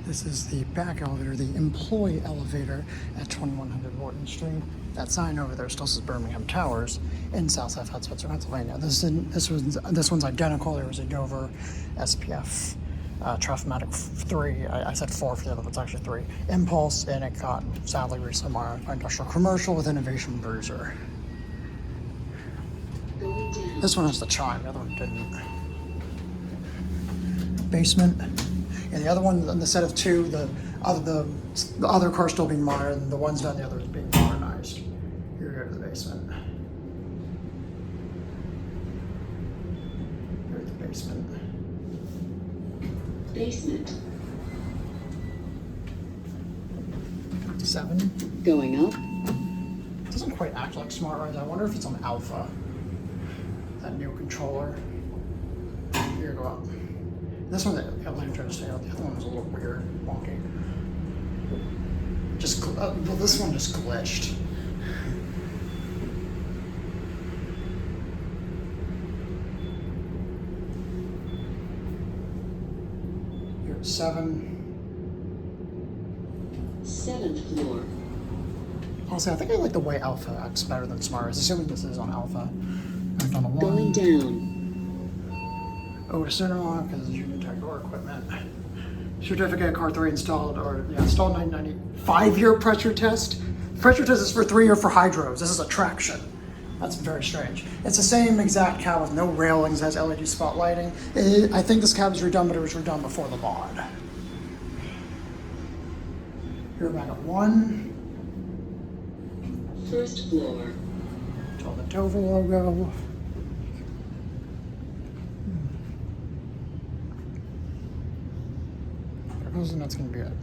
This is the back elevator, the employee elevator at 2100 Wharton Street. That sign over there still says Birmingham Towers in Southside Pittsburgh, Pennsylvania. This one's identical. There was a Dover SPF Traflomatic III. I said 4 for the other one, it's actually 3. Impulse, and it got sadly recently modified by industrial commercial with Innovation Bruiser. This one has the chime, the other one didn't. Basement. And the other one, on the set of 2, the other car still being modern, and the ones down the other is being modernized. Here we go to the basement. Here's the basement. Basement. 7. Going up. It doesn't quite act like smart rides. I wonder if it's on Alpha. That new controller. Here, go up. This one, the lantern stay out. The other one was a little weird, wonky. Well, this one just glitched. Here, 7. 7th floor. Honestly, I think I like the way Alpha acts better than Smart. Assuming this is on Alpha. Act on the 1. Going down. Otis cinema, because you can check door equipment. Certificate car 3 installed, installed 990. 5-year pressure test. Pressure test is for 3 year for hydros. This is a traction. That's very strange. It's the same exact cab with no railings, has LED spot lighting. I think this cab is redone, but it was redone before the mod. Here back at 1. 1st floor. It's all the Dover logo. And that's going to be it.